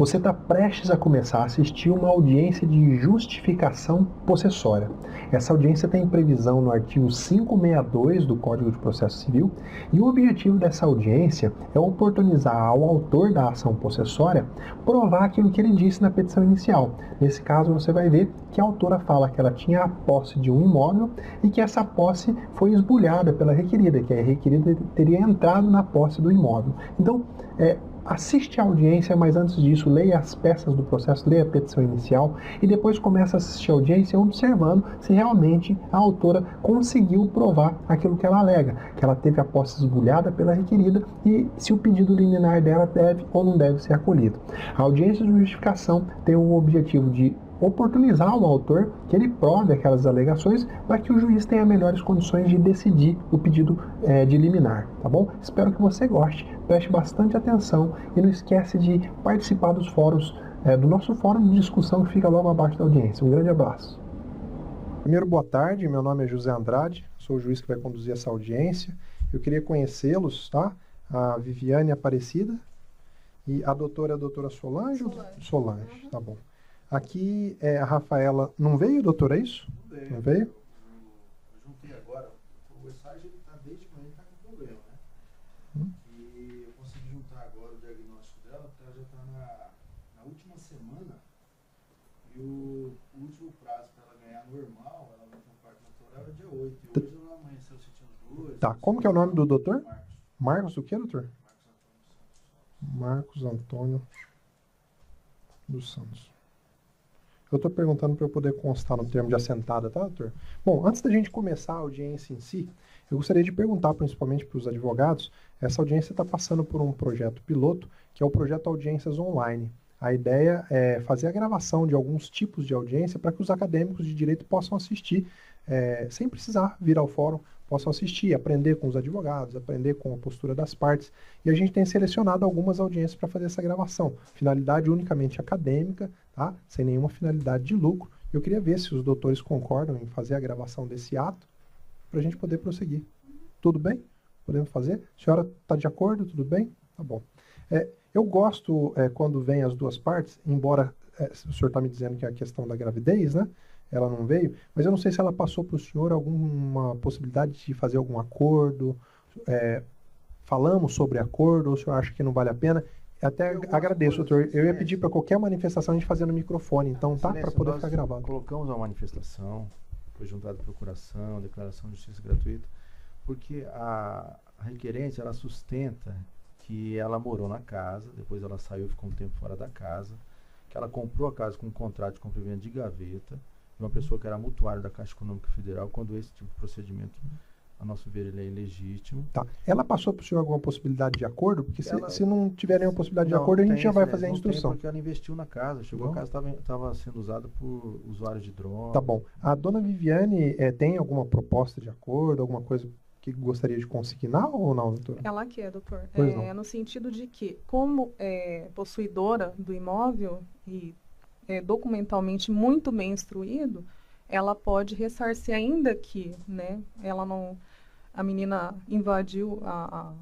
Você está prestes a começar a assistir uma audiência de justificação possessória. Essa audiência tem previsão no artigo 562 do Código de Processo Civil e o objetivo dessa audiência é oportunizar ao autor da ação possessória provar aquilo que ele disse na petição inicial. Nesse caso, você vai ver que a autora fala que ela tinha a posse de um imóvel e que essa posse foi esbulhada pela requerida, que a requerida teria entrado na posse do imóvel. Então, assiste a audiência, mas antes disso, leia as peças do processo, leia a petição inicial e depois começa a assistir a audiência observando se realmente a autora conseguiu provar aquilo que ela alega, que ela teve a posse esbulhada pela requerida e se o pedido liminar dela deve ou não deve ser acolhido. A audiência de justificação tem o objetivo de oportunizar o autor que ele prove aquelas alegações para que o juiz tenha melhores condições de decidir o pedido de liminar, tá bom? Espero que você goste, preste bastante atenção e não esquece de participar dos fóruns, do nosso fórum de discussão que fica logo abaixo da audiência. Um grande abraço. Primeiro, boa tarde, meu nome é José Andrade, sou o juiz que vai conduzir essa audiência. Eu queria conhecê-los, tá? A Viviane Aparecida e a doutora Solange? Solange, tá bom. Aqui a Rafaela. Não veio, doutor, é isso? Não veio? Eu juntei agora. O Essage está desde manhã está com problema, né? E eu consegui juntar agora o diagnóstico dela, porque ela já está na última semana. E o último prazo para ela ganhar normal, ela vai para o parto natural, é dia 8. E hoje ela amanheceu sentindo dores. Tá, como que é o nome do doutor? Marcos. Marcos o quê, doutor? Marcos Antônio Dos Santos. Eu estou perguntando para eu poder constar no termo de assentada, tá, doutor? Bom, antes da gente começar a audiência em si, eu gostaria de perguntar principalmente para os advogados, essa audiência está passando por um projeto piloto, que é o projeto Audiências Online. A ideia é fazer a gravação de alguns tipos de audiência para que os acadêmicos de direito possam assistir, sem precisar vir ao fórum, possam assistir, aprender com os advogados, aprender com a postura das partes. E a gente tem selecionado algumas audiências para fazer essa gravação. Finalidade unicamente acadêmica, tá? Sem nenhuma finalidade de lucro. Eu queria ver se os doutores concordam em fazer a gravação desse ato para a gente poder prosseguir. Tudo bem? Podemos fazer? A senhora está de acordo? Tudo bem? Tá bom. Eu gosto quando vem as duas partes, embora o senhor está me dizendo que é a questão da gravidez, né? Ela não veio, mas eu não sei se ela passou para o senhor alguma possibilidade de fazer algum acordo, falamos sobre acordo, ou o senhor acha que não vale a pena? Até agradeço, doutor. Eu ia pedir para qualquer manifestação a gente fazer no microfone, então, tá? Para poder ficar gravado. Colocamos uma manifestação, foi juntada a procuração, declaração de justiça gratuita, porque a requerente, ela sustenta que ela morou na casa, depois ela saiu, ficou um tempo fora da casa, que ela comprou a casa com um contrato de compra-venda de gaveta, de uma pessoa que era mutuário da Caixa Econômica Federal, quando esse tipo de procedimento, a nosso ver, ele é ilegítimo. Tá. Ela passou para o senhor alguma possibilidade de acordo? Porque se não tiver nenhuma possibilidade de acordo, a gente já vai fazer a instrução. Porque ela investiu na casa, chegou a casa, estava sendo usada por usuários de droga. Tá bom. A dona Viviane tem alguma proposta de acordo, alguma coisa que gostaria de consignar ou não, doutora? Ela quer, doutor. Pois não. No sentido de que, como possuidora do imóvel e documentalmente muito bem instruído, ela pode ressarcir, ainda que, né, a menina invadiu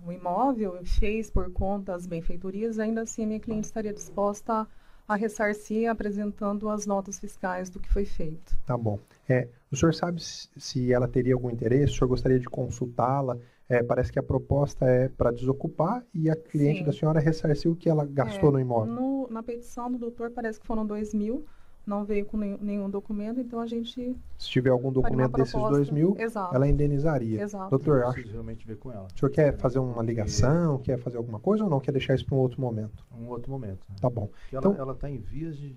o imóvel, fez por conta as benfeitorias, ainda assim a minha cliente estaria disposta a ressarcir apresentando as notas fiscais do que foi feito. Tá bom. O senhor sabe se ela teria algum interesse? O senhor gostaria de consultá-la? Parece que a proposta é para desocupar e a cliente Sim. da senhora ressarciu o que ela gastou no imóvel. Na petição do doutor parece que foram 2.000, não veio com nenhum documento, então a gente... Se tiver algum documento desses 2.000, Exato. ela indenizaria. Exato. Doutor, Eu preciso realmente ver com ela. o senhor quer fazer uma ligação, quer fazer alguma coisa ou não? Quer deixar isso para um outro momento? Um outro momento. Né? Tá bom. Porque Então, ela está em vias de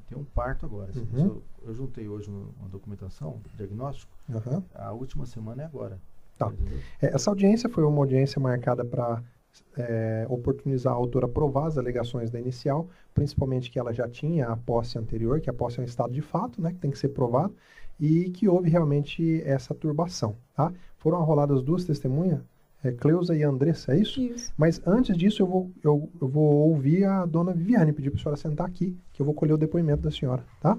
ter um parto agora. Uhum. Eu juntei hoje uma documentação, diagnóstico, uhum. a última semana é agora. Tá. Essa audiência foi uma audiência marcada para oportunizar a autora provar as alegações da inicial, principalmente que ela já tinha a posse anterior, que a posse é um estado de fato, né, que tem que ser provado, e que houve realmente essa turbação. Tá? Foram arroladas duas testemunhas, Cleusa e Andressa, é isso? Isso. Mas antes disso eu vou ouvir a dona Viviane, pedir para a senhora sentar aqui, que eu vou colher o depoimento da senhora, tá?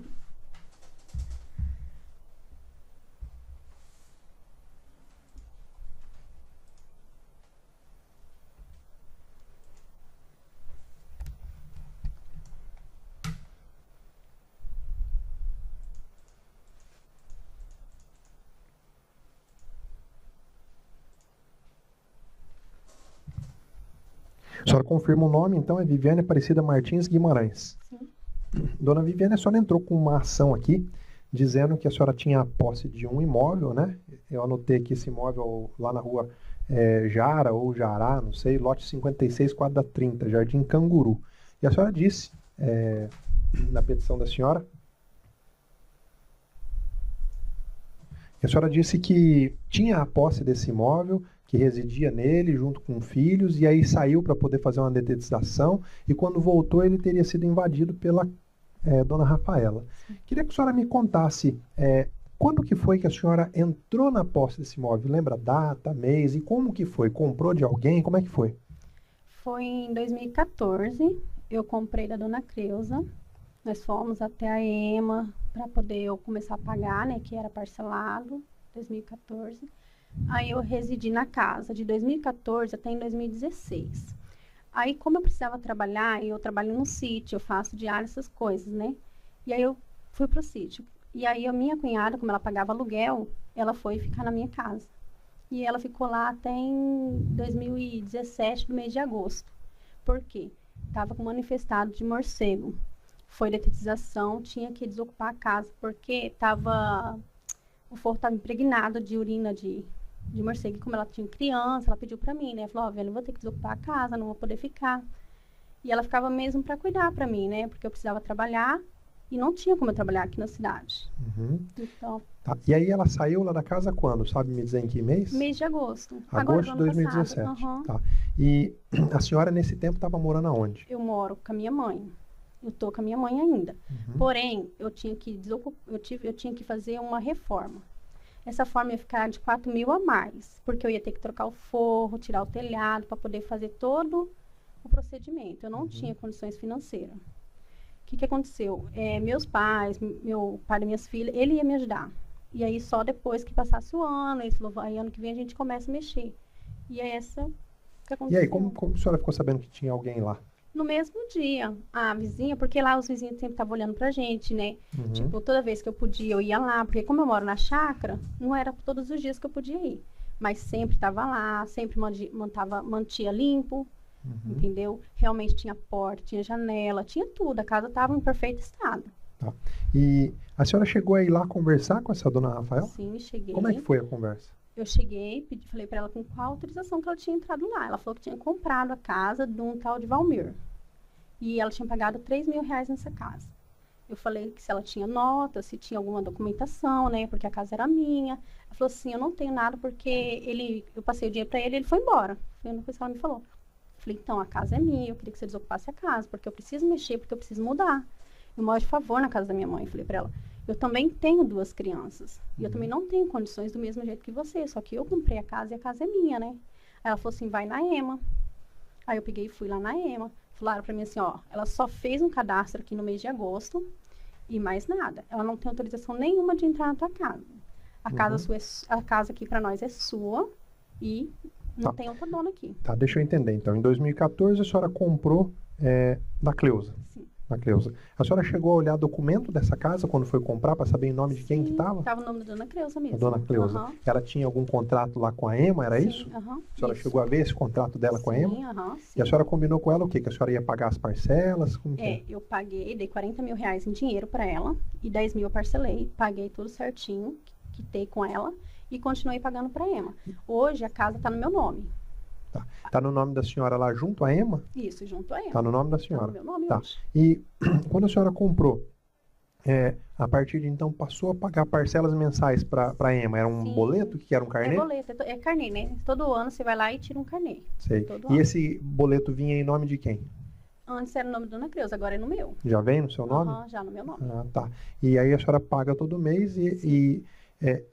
A senhora confirma o nome, então, é Viviane Aparecida Martins Guimarães. Sim. Dona Viviane, a senhora entrou com uma ação aqui, dizendo que a senhora tinha a posse de um imóvel, né? Eu anotei aqui esse imóvel lá na rua Jara ou Jará, não sei, lote 56, quadra 30, Jardim Canguru. E a senhora disse, na petição da senhora, a senhora disse que tinha a posse desse imóvel, que residia nele junto com filhos, e aí saiu para poder fazer uma detetização, e quando voltou ele teria sido invadido pela dona Rafaela. Queria que a senhora me contasse quando que foi que a senhora entrou na posse desse imóvel? Lembra data, mês, e como que foi? Comprou de alguém? Como é que foi? Foi em 2014, eu comprei da dona Creuza. Nós fomos até a EMA para poder eu começar a pagar, né, que era parcelado, 2014. Aí eu residi na casa de 2014 até em 2016. Aí, como eu precisava trabalhar, eu trabalho no sítio, eu faço diário, essas coisas, né? E aí eu fui pro sítio. E aí a minha cunhada, como ela pagava aluguel, ela foi ficar na minha casa. E ela ficou lá até em 2017, no mês de agosto. Por quê? Estava com manifestado de morcego. Foi detetização, tinha que desocupar a casa, porque o forro estava impregnado de urina de morcego. E como ela tinha criança, ela pediu para mim, né? Falou, velho, eu vou ter que desocupar a casa, não vou poder ficar. E ela ficava mesmo para cuidar para mim, né? Porque eu precisava trabalhar e não tinha como eu trabalhar aqui na cidade. Uhum. Então, Tá. E aí ela saiu lá da casa quando? Sabe me dizer em que mês? mês de agosto. Agosto de do ano 2017. passado. Uhum. Tá. E a senhora nesse tempo estava morando aonde? Eu moro com a minha mãe. Eu tô com a minha mãe ainda. Uhum. Porém, eu tinha que eu tinha que fazer uma reforma. Essa forma ia ficar de 4 mil a mais, porque eu ia ter que trocar o forro, tirar o telhado, para poder fazer todo o procedimento. Eu não tinha condições financeiras. O que aconteceu? Meus pais, meu pai e minhas filhas, ele ia me ajudar. E aí, só depois que passasse o ano, ele falou, aí ano que vem a gente começa a mexer. E é essa que aconteceu. E aí, como a senhora ficou sabendo que tinha alguém lá? No mesmo dia, a vizinha, porque lá os vizinhos sempre estavam olhando pra gente, né? Uhum. Tipo, toda vez que eu podia, eu ia lá, porque como eu moro na chácara, não era todos os dias que eu podia ir. Mas sempre estava lá, sempre mantia limpo, Uhum. entendeu? Realmente tinha porta, tinha janela, tinha tudo. A casa estava em perfeito estado. Tá. E a senhora chegou a ir lá conversar com essa dona Rafael? Sim, cheguei. Como é que foi a conversa? Eu cheguei, falei para ela com qual autorização que ela tinha entrado lá. Ela falou que tinha comprado a casa de um tal de Valmir. E ela tinha pagado 3 mil reais nessa casa. Eu falei que se ela tinha nota, se tinha alguma documentação, né? Porque a casa era minha. Ela falou assim, eu não tenho nada porque eu passei o dinheiro para ele e ele foi embora. Foi a única coisa que ela me falou. Eu falei, então, a casa é minha, eu queria que você desocupasse a casa, porque eu preciso mexer, porque eu preciso mudar. Eu moro de favor na casa da minha mãe. Eu falei para ela, eu também tenho 2 crianças. E eu também não tenho condições do mesmo jeito que você, só que eu comprei a casa e a casa é minha, né? Aí ela falou assim, vai na EMA. Aí eu peguei e fui lá na EMA. Falaram pra mim assim, ó, ela só fez um cadastro aqui no mês de agosto e mais nada. Ela não tem autorização nenhuma de entrar na tua casa. A casa aqui pra nós é sua e não tem outra dona aqui. Tá, deixa eu entender. Então, em 2014 a senhora comprou da Cleusa. Sim. Da Cleusa. A senhora chegou a olhar documento dessa casa quando foi comprar para saber em nome de quem que estava? Tava o nome da dona Cleusa mesmo. A dona Cleusa. Uhum. Ela tinha algum contrato lá com a EMA, era Sim, isso? uhum, A senhora isso. chegou a ver esse contrato dela com a EMA? Sim, uhum, sim. E a senhora combinou com ela o quê? Que a senhora ia pagar as parcelas? Como que é? Eu paguei, dei 40 mil reais em dinheiro para ela e 10 mil eu parcelei, paguei tudo certinho, quitei com ela e continuei pagando para a EMA. Hoje a casa está no meu nome. Tá. Tá no nome da senhora lá junto à EMA? Isso, junto a EMA. Tá no nome da Tá senhora. no meu nome Tá. hoje. E quando a senhora comprou, a partir de então passou a pagar parcelas mensais para a EMA? Era um Sim. boleto? Que era um carnê? É boleto, é carnê, né? Todo ano você vai lá e tira um carnê. Sei. Todo E ano. esse boleto vinha em nome de quem? Antes era o nome da Dona Creuza, agora é no meu. Já vem no seu nome? Aham, já no meu nome. Ah, tá. E aí a senhora paga todo mês e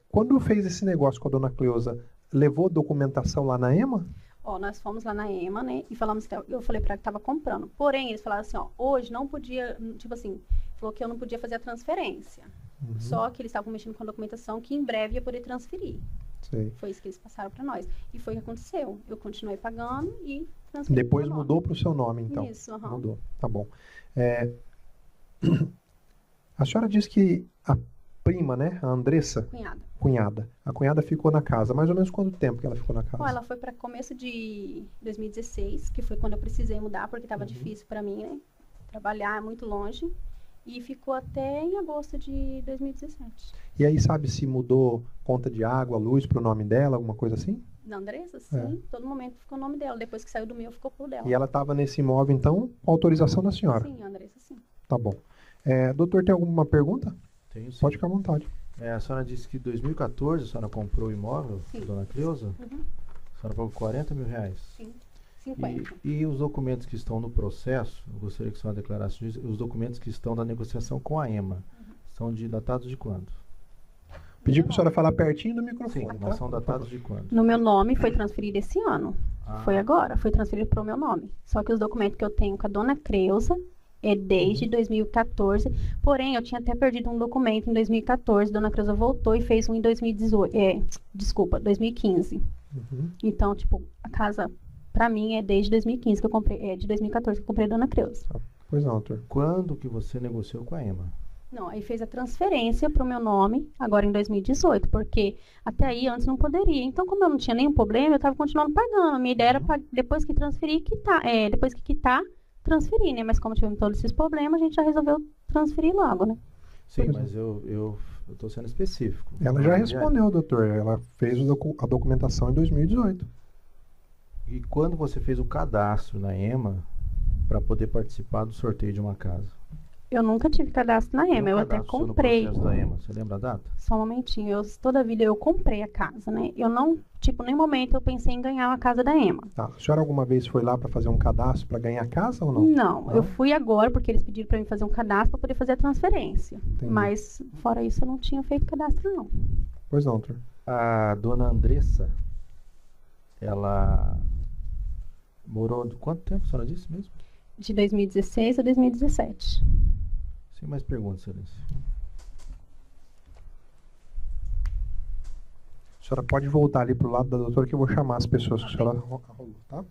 quando fez esse negócio com a dona Cleusa, levou documentação lá na EMA? Ó, nós fomos lá na EMA, né? E falamos que eu falei pra ela que tava comprando. Porém, eles falaram assim, ó, hoje não podia, tipo assim, falou que eu não podia fazer a transferência. Uhum. Só que eles estavam mexendo com a documentação que em breve ia poder transferir. Sei. Foi isso que eles passaram pra nós. E foi o que aconteceu. Eu continuei pagando e transferi. Depois pro meu mudou para o seu nome, então. Isso, aham. Mudou, tá bom. A senhora disse que prima, né? A Andressa, Cunhada. cunhada. A cunhada ficou na casa. Mais ou menos quanto tempo que ela ficou na casa? Ó, ela foi para começo de 2016, que foi quando eu precisei mudar, porque estava Uhum. difícil para mim, né? Trabalhar muito longe. E ficou até em agosto de 2017. E aí sabe se mudou conta de água, luz pro nome dela, alguma coisa assim? Da Andressa, sim. Todo momento ficou o nome dela. Depois que saiu do meu, ficou pro dela. E ela estava nesse imóvel, então, com autorização da senhora? Sim, a Andressa, sim. Tá bom. Doutor, tem alguma pergunta? Tenho sim. Pode ficar à vontade. A senhora disse que em 2014 a senhora comprou o imóvel, Sim. dona Cleusa? Uhum. A senhora pagou 40 mil reais. Sim. 50. E os documentos que estão no processo, eu gostaria que a senhora declarasse isso, os documentos que estão da negociação com a EMA, são datados de quando? Pedi para a senhora falar pertinho do Sim, microfone, mas tá? são datados de quando? No meu nome foi transferido esse ano. Ah, Foi agora, foi transferido para o meu nome. Só que os documentos que eu tenho com a dona Creuza é desde 2014. Porém, eu tinha até perdido um documento em 2014. Dona Creuza voltou e fez um em 2018. Desculpa, 2015. Uhum. Então, tipo, a casa, pra mim, é desde 2015 que eu comprei. De 2014 que eu comprei a dona Creuza. Pois não, doutor. Quando que você negociou com a EMA? Não, aí fez a transferência pro meu nome, agora em 2018, porque até aí antes não poderia. Então, como eu não tinha nenhum problema, eu estava continuando pagando. A minha ideia era, depois que transferir, quitar. Depois que quitar, transferir, né? Mas como tivemos todos esses problemas, a gente já resolveu transferir logo, né? Sim, Pois mas eu estou sendo específico. Ela já respondeu, doutor. Ela fez a documentação em 2018. E quando você fez o cadastro na EMA para poder participar do sorteio de uma casa? Eu nunca tive cadastro na EMA, eu até cadastro seu no comprei. processo da EMA, você lembra a data? Só um momentinho, toda a vida eu comprei a casa, né? Eu não, tipo, em nenhum momento eu pensei em ganhar uma casa da EMA. Tá. A senhora alguma vez foi lá para fazer um cadastro para ganhar casa ou não? Não, eu fui agora porque eles pediram para mim fazer um cadastro para poder fazer a transferência. Entendi. Mas, fora isso, eu não tinha feito cadastro, não. Pois não, doutor. A dona Andressa, ela morou quanto tempo a senhora disse mesmo? De 2016 a 2017. Sem mais perguntas, excelência. A senhora pode voltar ali pro lado da doutora que eu vou chamar as pessoas que a senhora arrolou, tá?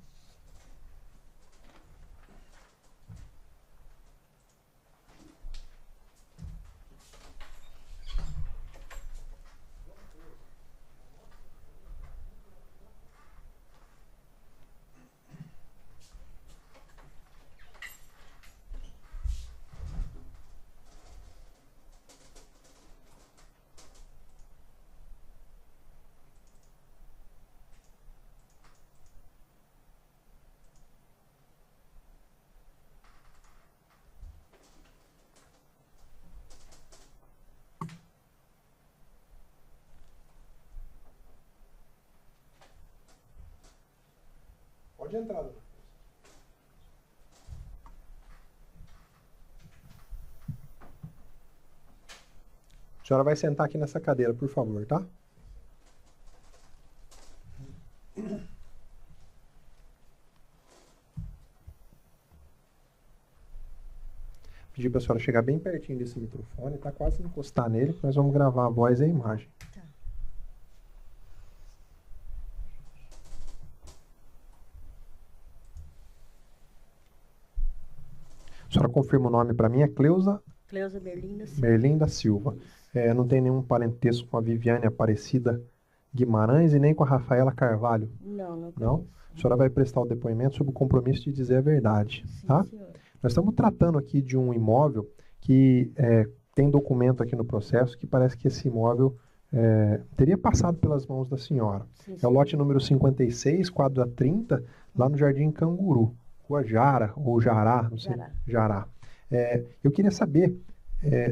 Pode entrar, doutor. A senhora vai sentar aqui nessa cadeira, por favor, tá? Pedir para a senhora chegar bem pertinho desse microfone, tá quase encostar nele, que nós vamos gravar a voz e a imagem. A senhora confirma o nome para mim, é Cleusa Cleusa Merlinda Silva. Merlinda Silva. Não tem nenhum parentesco com a Viviane Aparecida Guimarães e nem com a Rafaela Carvalho? Não, não Não? conheço. A senhora vai prestar o depoimento sob o compromisso de dizer a verdade, Sim, tá? senhor. Nós estamos tratando aqui de um imóvel que tem documento aqui no processo que parece que esse imóvel teria passado pelas mãos da senhora. Sim, É o senhor. lote número 56, quadra 30, lá no Jardim Canguru, Rua Jara, ou Jará, não sei. Jará. Jará. Eu queria saber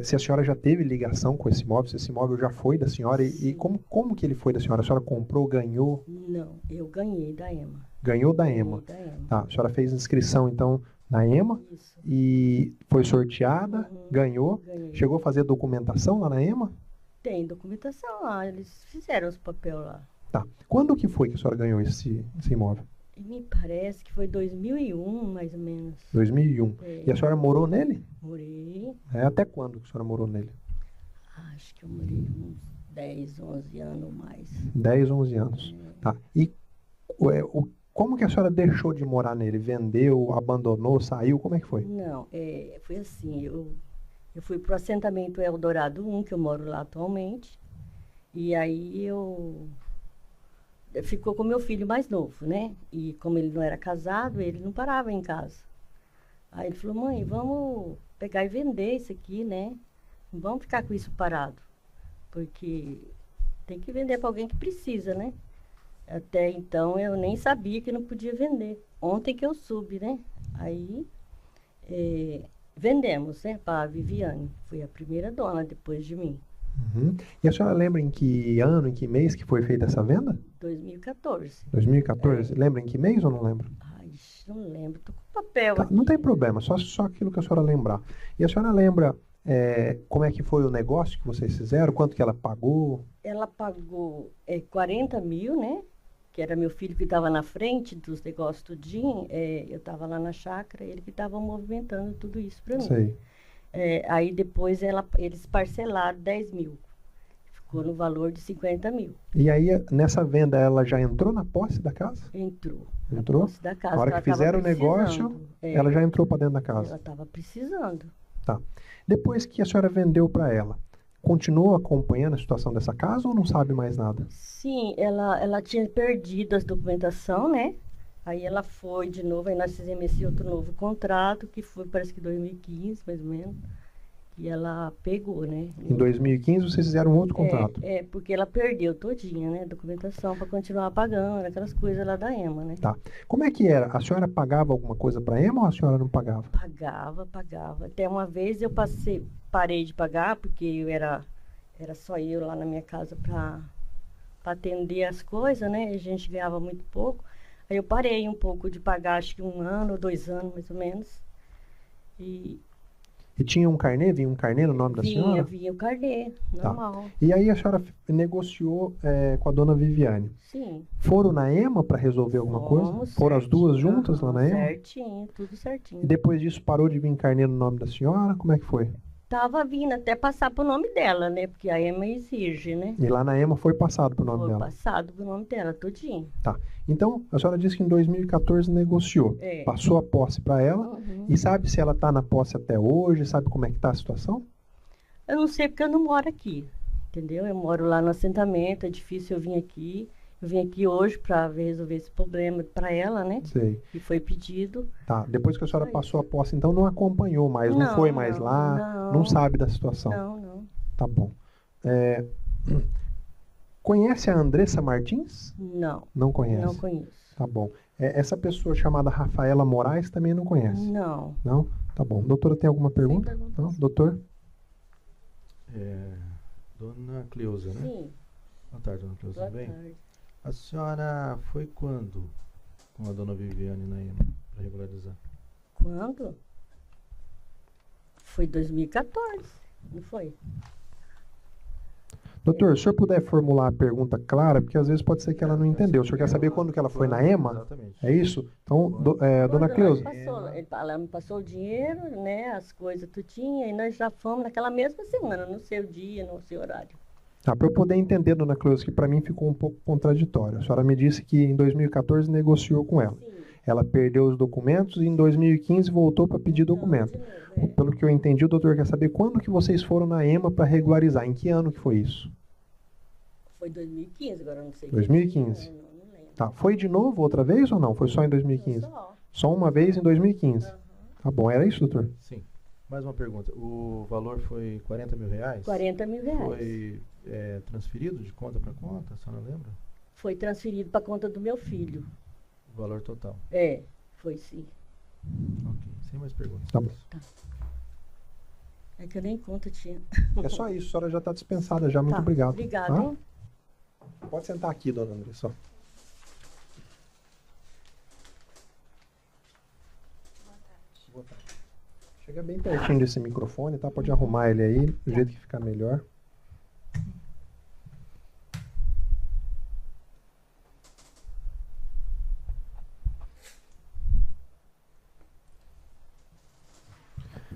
se a senhora já teve ligação com esse imóvel, se esse imóvel já foi da senhora e Sim. como que ele foi da senhora? A senhora comprou, ganhou? Não, eu ganhei da EMA. Ganhou da EMA. Ganhei da EMA. Tá, a senhora fez inscrição, então, na EMA Isso. e foi sorteada, Uhum. ganhou. Ganhei. Chegou a fazer documentação lá na EMA? Tem documentação lá, eles fizeram os papéis lá. Tá. Quando que foi que a senhora ganhou esse imóvel? E me parece que foi 2001, mais ou menos. 2001. É. E a senhora morou nele? Morei, Até quando que a senhora morou nele? acho que eu morei uns 10, 11 anos ou mais. 10, 11 anos. Tá. E como que a senhora deixou de morar nele? Vendeu, abandonou, saiu? Como é que foi? Não, foi assim, Eu fui para o assentamento Eldorado 1, que eu moro lá atualmente. E aí ficou com meu filho mais novo, né? E como ele não era casado, ele não parava em casa. Aí ele falou, mãe, vamos pegar e vender isso aqui, né? Não vamos ficar com isso parado. Porque tem que vender para alguém que precisa, né? Até então eu nem sabia que não podia vender. Ontem que eu soube, né? Aí vendemos, né? Para a Viviane. Foi a primeira dona depois de mim. Uhum. E a senhora lembra em que ano, em que mês que foi feita essa venda? 2014. 2014? Lembra em que mês ou não lembra? Ai, não lembro. Tô com papel Tá, aqui. não tem problema, só aquilo que a senhora lembrar. E a senhora lembra como é que foi o negócio que vocês fizeram? Quanto que ela pagou? Ela pagou 40 mil, né? Que era meu filho que estava na frente dos negócios tudinho. Eu estava lá na chácara, ele que estava movimentando tudo isso para mim. Sei. Aí depois eles parcelaram 10 mil. Ficou no valor de 50 mil. E aí, nessa venda, ela já entrou na posse da casa? Entrou. Entrou? Na posse da casa. Na hora ela que fizeram o tava negócio, precisando. ela já entrou para dentro da Ela casa. estava precisando. Tá. Depois que a senhora vendeu para ela, continuou acompanhando a situação dessa casa ou não sabe mais nada? Sim, ela tinha perdido as documentação, né? Aí ela foi de novo, aí nós fizemos esse outro novo contrato, que foi, parece que 2015, mais ou menos. E ela pegou, né? Em 2015 vocês fizeram um outro contrato. Porque ela perdeu todinha, né? Documentação para continuar pagando, aquelas coisas lá da EMA, né? Tá. Como é que era? A senhora pagava alguma coisa para a EMA ou a senhora não pagava? Pagava. Até uma vez eu parei de pagar, porque era só eu lá na minha casa para atender as coisas, né? A gente ganhava muito pouco. Aí eu parei um pouco de pagar, acho que 1 ano ou 2 anos, mais ou menos. E tinha um carnê? Vinha um carnê no nome da senhora? Vinha o carnê, normal. E aí a senhora negociou com a dona Viviane. Sim. Foram na EMA para resolver alguma coisa? Foram as duas juntas lá na EMA? Certinho, tudo certinho. E depois disso parou de vir carnê no nome da senhora? Como é que foi? Tava vindo até passar pro nome dela, né? Porque a EMA exige, né? E lá na EMA foi passado pro nome Foi dela? passado pro nome dela, tudinho. Tá. Então, a senhora disse que em 2014 negociou. Passou a posse para ela. Uhum. E sabe se ela está na posse até hoje? Sabe como é que está a situação? Eu não sei porque eu não moro aqui, entendeu? Eu moro lá no assentamento, é difícil eu vir aqui. Eu vim aqui hoje para resolver esse problema para ela, né? Sei. E foi pedido. Tá. Depois que a senhora passou a posse, então não acompanhou mais, não foi mais lá, não sabe da situação. Não. Tá bom. Conhece a Andressa Martins? Não. Não conhece? Não conheço. Tá bom. Essa pessoa chamada Rafaela Moraes também não conhece? Não. Não? Tá bom. Doutora, tem alguma pergunta? Sem perguntas. Não? Doutor? Dona Cleusa, né? Sim. Boa tarde, dona Cleusa. Boa Tudo bem? tarde. A senhora foi quando com a dona Viviane na EMA para regularizar? Quando? Foi 2014, não foi? Doutor, se o senhor puder formular a pergunta clara, porque às vezes pode ser que ela não entendeu. O senhor quer saber quando que ela foi na EMA? Exatamente. É isso? Então, dona Quando Cleusa. ela me passou o dinheiro, né? As coisas tudinho, e nós já fomos naquela mesma semana, não sei o dia, não sei o horário. Tá, para eu poder entender, dona Cleusa, que para mim ficou um pouco contraditório. A senhora me disse que em 2014 negociou com ela. Sim. Ela perdeu os documentos e em 2015 voltou para pedir documento. Pelo que eu entendi, o doutor quer saber quando que vocês foram na EMA para regularizar. Em que ano que foi isso? Foi 2015, agora eu não sei. 2015. Não lembro. Tá, foi de novo outra vez ou não? Foi só em 2015? Só. Só uma vez em 2015. Aham. Tá bom, era isso, doutor? Sim. Mais uma pergunta. O valor foi 40 mil reais? 40 mil reais. Foi transferido de conta para conta? A senhora lembra? Foi transferido para conta do meu filho. O valor total. Foi sim. Ok. Sem mais perguntas. Tá bom. É que eu nem conta tinha. É só isso, a senhora já está dispensada já. Muito Tá, obrigado. obrigada, Tá? hein? Pode sentar aqui, dona Andressa. Boa tarde. Chega bem pertinho desse microfone, tá? Pode arrumar ele aí, do jeito que ficar melhor.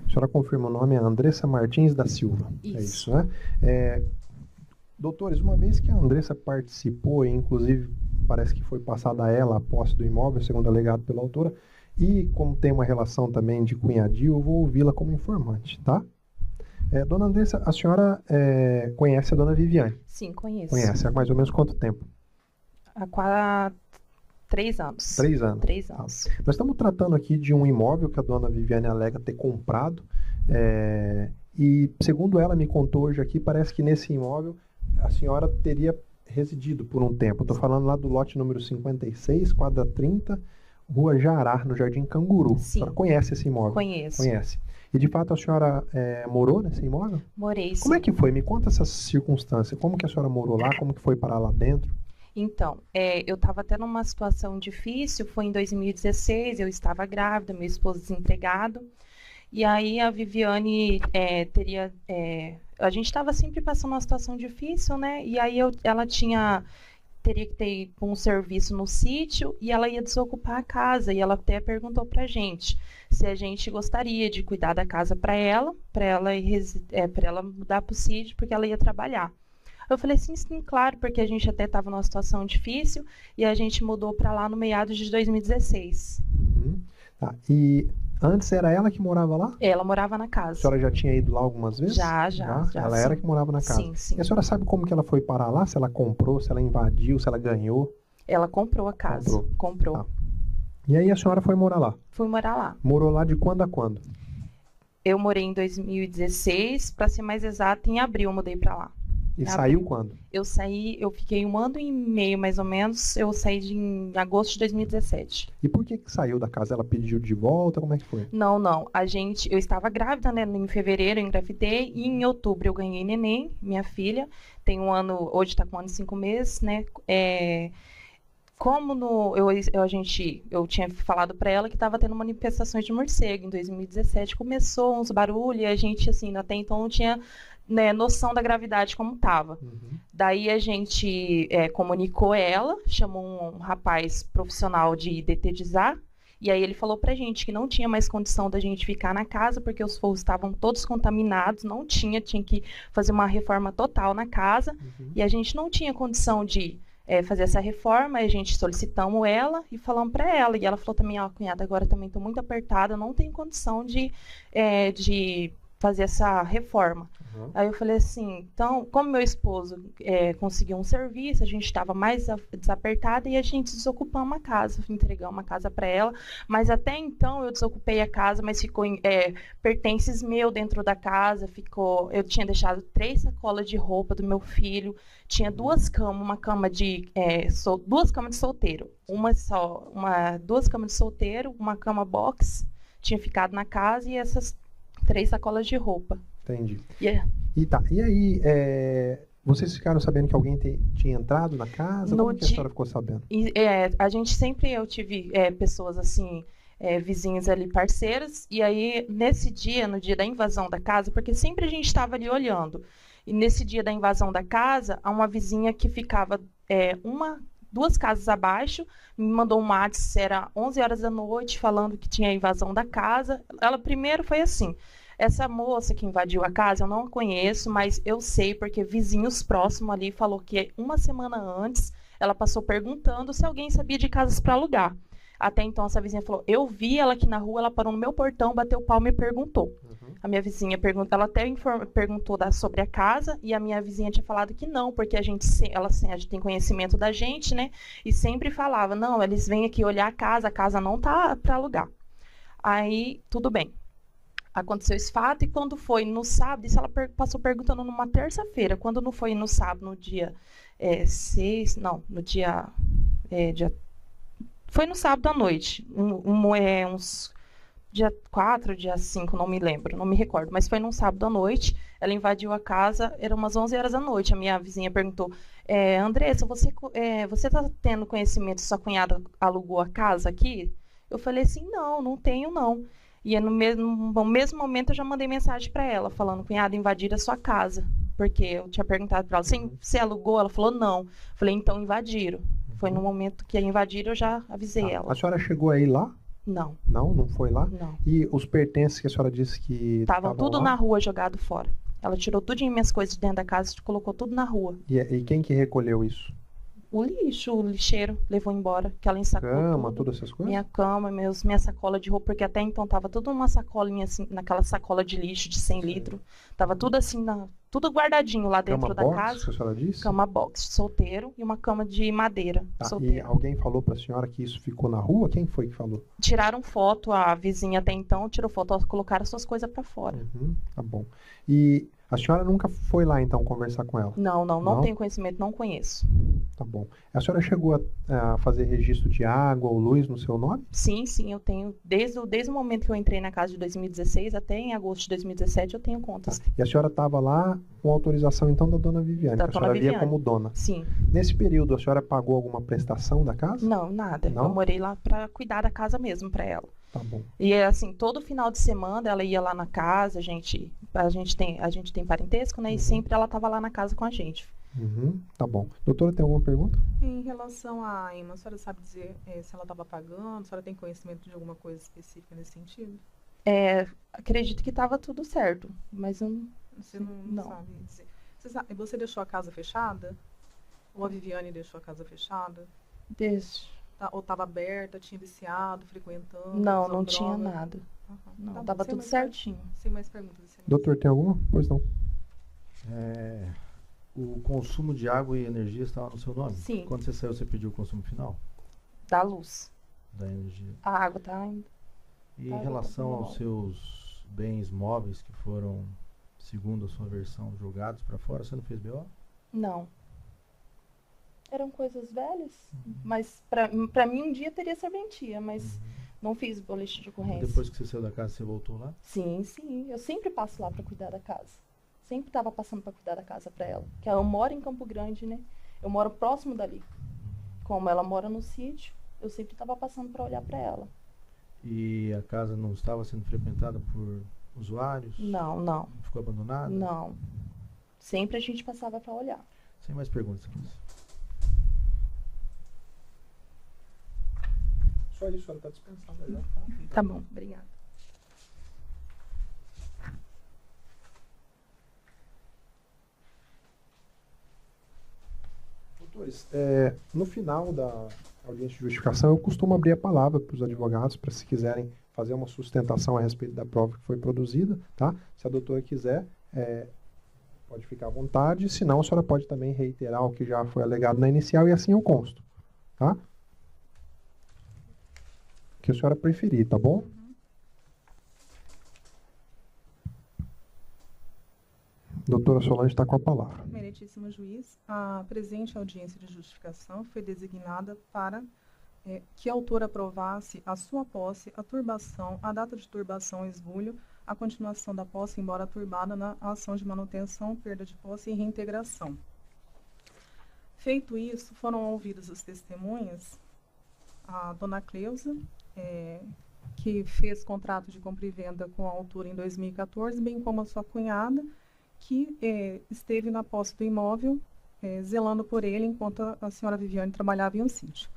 A senhora confirma o nome, é Andressa Martins da Silva. Isso. É isso, né? Doutores, uma vez que a Andressa participou, e inclusive parece que foi passada a ela a posse do imóvel, segundo alegado pela autora, e como tem uma relação também de cunhadio, eu vou ouvi-la como informante, tá? Dona Andressa, a senhora conhece a dona Viviane? Sim, conheço. Conhece há mais ou menos quanto tempo? Há quase 3 anos. 3 anos. 3 anos. Nós estamos tratando aqui de um imóvel que a dona Viviane alega ter comprado. E, segundo ela me contou hoje aqui, parece que nesse imóvel a senhora teria residido por um tempo. Estou falando lá do lote número 56, quadra 30, Rua Jará, no Jardim Canguru. Sim. A senhora conhece esse imóvel? Conheço. Conhece. E, de fato, a senhora morou nesse imóvel? Morei, sim. Como é que foi? Me conta essa circunstância. Como que a senhora morou lá? Como que foi parar lá dentro? Então, eu estava tendo uma situação difícil, foi em 2016, eu estava grávida, meu esposo desempregado, e aí a Viviane a gente estava sempre passando uma situação difícil, né? E aí ela teria que ter um serviço no sítio e ela ia desocupar a casa, e ela até perguntou pra gente se a gente gostaria de cuidar da casa para ela mudar para o sítio, porque ela ia trabalhar. Eu falei sim, claro, porque a gente até estava numa situação difícil e a gente mudou para lá no meados de 2016. Uhum. Tá. E antes era ela que morava lá? Ela morava na A casa. senhora já tinha ido lá algumas vezes? Já, Ela sim. era que morava na casa. Sim, sim. E a senhora sabe como que ela foi parar lá? Se ela comprou, se ela invadiu, se ela ganhou? Ela comprou a casa. Comprou. Tá. E aí a senhora foi morar lá? Fui morar lá. Morou lá de quando a quando? Eu morei em 2016, para ser mais exato, em abril eu mudei para lá. E saiu quando? Eu fiquei 1 ano e meio mais ou menos, eu saí em agosto de 2017. E por que saiu da casa? Ela pediu de volta? Como é que foi? Não, eu estava grávida, né? Em fevereiro eu engravidei e em outubro eu ganhei neném, minha filha, tem 1 ano, hoje está com 1 ano e 5 meses, né? Eu tinha falado para ela que estava tendo manifestações de morcego em 2017, começou uns barulhos e a gente, assim, até então não tinha, né, noção da gravidade como estava. Uhum. Daí a gente comunicou ela, chamou um rapaz profissional de detetizar, e aí ele falou pra gente que não tinha mais condição da gente ficar na casa, porque os fogos estavam todos contaminados, tinha que fazer uma reforma total na casa, e a gente não tinha condição de fazer essa reforma. A gente solicitamos ela e falamos para ela, e ela falou também, cunhada, agora também estou muito apertada, não tenho condição de fazer essa reforma. Uhum. Aí eu falei assim, então, como meu esposo conseguiu um serviço, a gente estava mais desapertada e a gente desocupou uma casa, entregamos uma casa para ela, mas até então eu desocupei a casa, mas ficou pertences meu dentro da casa, eu tinha deixado 3 sacolas de roupa do meu filho, tinha 2 camas, uma cama de 2 camas de solteiro, 2 camas de solteiro, uma cama box, tinha ficado na casa, e essas 3 sacolas de roupa. Entendi. Yeah. E aí, vocês ficaram sabendo que alguém tinha entrado na casa? Como que a senhora ficou sabendo? Eu tive pessoas assim, vizinhos ali, parceiros, e aí nesse dia, no dia da invasão da casa, porque sempre a gente estava ali olhando, e nesse dia da invasão da casa, há uma vizinha que ficava 2 casas abaixo, me mandou um WhatsApp, era 11 horas da noite, falando que tinha invasão da casa. Ela primeiro foi assim, essa moça que invadiu a casa, eu não a conheço, mas eu sei porque vizinhos próximos ali falou que 1 semana antes ela passou perguntando se alguém sabia de casas para alugar. Até então essa vizinha falou, eu vi ela aqui na rua, ela parou no meu portão, bateu o pau e me perguntou. Uhum. A minha vizinha perguntou, ela até perguntou sobre a casa, e a minha vizinha tinha falado que não, porque a gente tem conhecimento da gente, né? E sempre falava, não, eles vêm aqui olhar a casa não tá para alugar. Aí, tudo bem. Aconteceu esse fato, e quando foi no sábado, isso ela passou perguntando numa terça-feira, quando não foi no sábado, no dia 6, não, no dia foi no sábado à noite, uns dia 4, dia 5, não me lembro, não me recordo, mas foi num sábado à noite, ela invadiu a casa, eram umas 11 horas da noite, a minha vizinha perguntou, Andressa, você está tendo conhecimento se sua cunhada alugou a casa aqui? Eu falei assim, não tenho não. E no mesmo momento eu já mandei mensagem para ela, falando, cunhada, invadiram a sua casa, porque eu tinha perguntado para ela, você alugou? Ela falou, não. Falei, então invadiram. Foi no momento que invadiram, eu já avisei ela. A senhora chegou aí lá? Não. Não foi lá? Não. E os pertences que a senhora disse que estavam tudo lá? Na rua, jogado fora. Ela tirou tudo em minhas coisas de dentro da casa e colocou tudo na rua. E quem que recolheu isso? O lixo, o lixeiro levou embora, que ela ensacou Cama, tudo. todas essas coisas? Minha cama, minha sacola de roupa, porque até então tava tudo numa sacolinha assim, naquela sacola de lixo de 100 litros. Tava tudo assim, tudo guardadinho lá Cama dentro da box, casa. que a senhora disse? Cama box, solteiro, e uma cama de madeira, Tá, e solteira. alguém falou para a senhora que isso ficou na rua? Quem foi que falou? Tiraram foto, a vizinha até então tirou foto, colocaram suas coisas pra fora. Uhum, tá bom. E a senhora nunca foi lá então conversar com ela? Não tenho conhecimento, não conheço. Tá bom. A senhora chegou a fazer registro de água ou luz no seu nome? Sim, eu tenho, desde o momento que eu entrei na casa de 2016 até em agosto de 2017, eu tenho Tá. contas. E a senhora estava lá com autorização então da dona Viviane, Da que a dona senhora via Viviane. como dona. Sim. Nesse período, a senhora pagou alguma prestação da casa? Não, nada. Não? Eu morei lá pra cuidar da casa mesmo pra ela. Tá bom. E assim, todo final de semana ela ia lá na casa, a gente tem parentesco, né? E sempre ela tava lá na casa com a gente. Uhum, tá bom. Doutora, tem alguma pergunta? Em relação à Emma, a senhora sabe dizer se ela estava pagando? A senhora tem conhecimento de alguma coisa específica nesse sentido? Acredito que estava tudo certo, mas eu Você não sabe dizer. Você deixou a casa fechada? Ou a Viviane deixou a casa fechada? Ou estava aberta, tinha viciado, frequentando? Não, usando não tinha droga? nada. Aham. Não, Tá bom, tava sem tudo mais certinho. Sem mais perguntas. excelência. Doutor, tem alguma? Pois não. O consumo de água e energia estava no seu nome? Sim. Quando você saiu, você pediu o consumo final Da luz. da energia? A água tá ainda. E Tá, em relação tá bom. aos seus bens móveis que foram, segundo a sua versão, jogados para fora, você não fez BO? Não. Eram coisas velhas, mas pra mim um dia teria serventia, mas não fiz boletim de ocorrência. Depois que você saiu da casa, você voltou lá? Sim. Eu sempre passo lá pra cuidar da casa. Sempre tava passando pra cuidar da casa pra ela. Porque eu moro em Campo Grande, né? Eu moro próximo dali. Como ela mora no sítio, eu sempre tava passando pra olhar pra ela. E a casa não estava sendo frequentada por usuários? Não. Ficou abandonada? Não. Sempre a gente passava pra olhar. Sem mais perguntas, Cris. Só isso, a senhora está dispensada já, Tá bom, obrigada. Doutores, no final da audiência de justificação, eu costumo abrir a palavra para os advogados, para se quiserem fazer uma sustentação a respeito da prova que foi produzida, tá? Se a doutora quiser, pode ficar à vontade, senão a senhora pode também reiterar o que já foi alegado na inicial e assim eu consto, tá? O que a senhora preferir, tá bom? Doutora Solange está com a palavra. Meritíssimo juiz, a presente audiência de justificação foi designada para que a autora aprovasse a sua posse, a turbação, a data de turbação e esbulho, a continuação da posse, embora turbada, na ação de manutenção, perda de posse e reintegração. Feito isso, foram ouvidas as testemunhas, a dona Cleusa, que fez contrato de compra e venda com a autora em 2014, bem como a sua cunhada, que esteve na posse do imóvel, zelando por ele, enquanto a senhora Viviane trabalhava em um sítio.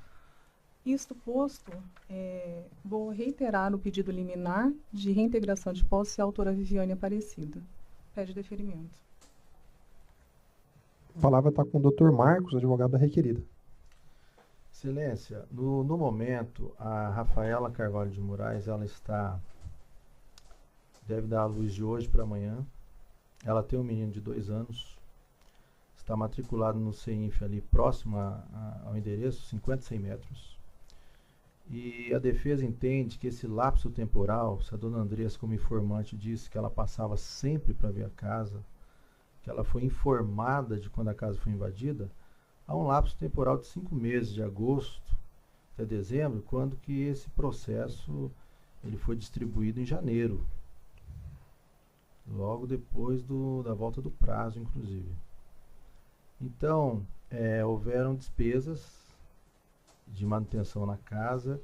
Isto posto, vou reiterar o pedido liminar de reintegração de posse à autora Viviane Aparecida. Pede deferimento. A palavra está com o doutor Marcos, advogado da requerida. Excelência, no momento, a Rafaela Carvalho de Moraes, ela deve dar à luz de hoje para amanhã. Ela tem um menino de 2 anos, está matriculado no CEINF ali próximo ao endereço, 50, 100 metros. E a defesa entende que esse lapso temporal, se a dona Andressa, como informante, disse que ela passava sempre para ver a casa, que ela foi informada de quando a casa foi invadida, há um lapso temporal de 5 meses, de agosto até dezembro, quando que esse processo ele foi distribuído em janeiro, logo depois da volta do prazo, inclusive. Então, houveram despesas de manutenção na casa,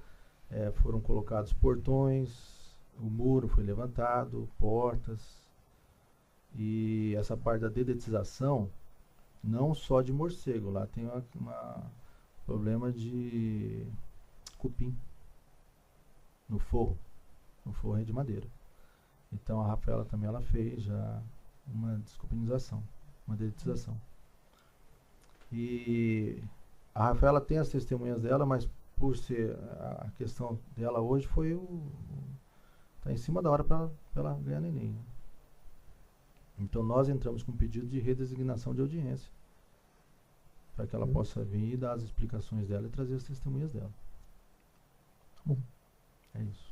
foram colocados portões, o muro foi levantado, portas, e essa parte da dedetização, não só de morcego, lá tem um problema de cupim no forro é de madeira. Então a Rafaela também ela fez já uma descupinização, uma dedetização. E A Rafaela tem as testemunhas dela, mas por ser a questão dela hoje foi tá em cima da hora para ela ganhar neném. Né? Então nós entramos com um pedido de redesignação de audiência para que ela possa vir e dar as explicações dela e trazer as testemunhas dela. Bom. É isso.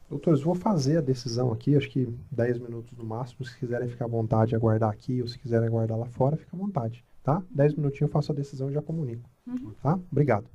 Doutores, vou fazer a decisão aqui, acho que 10 minutos no máximo. Se quiserem ficar à vontade de aguardar aqui ou se quiserem aguardar lá fora, fica à vontade, tá? 10 minutinhos eu faço a decisão e já comunico, tá? Obrigado.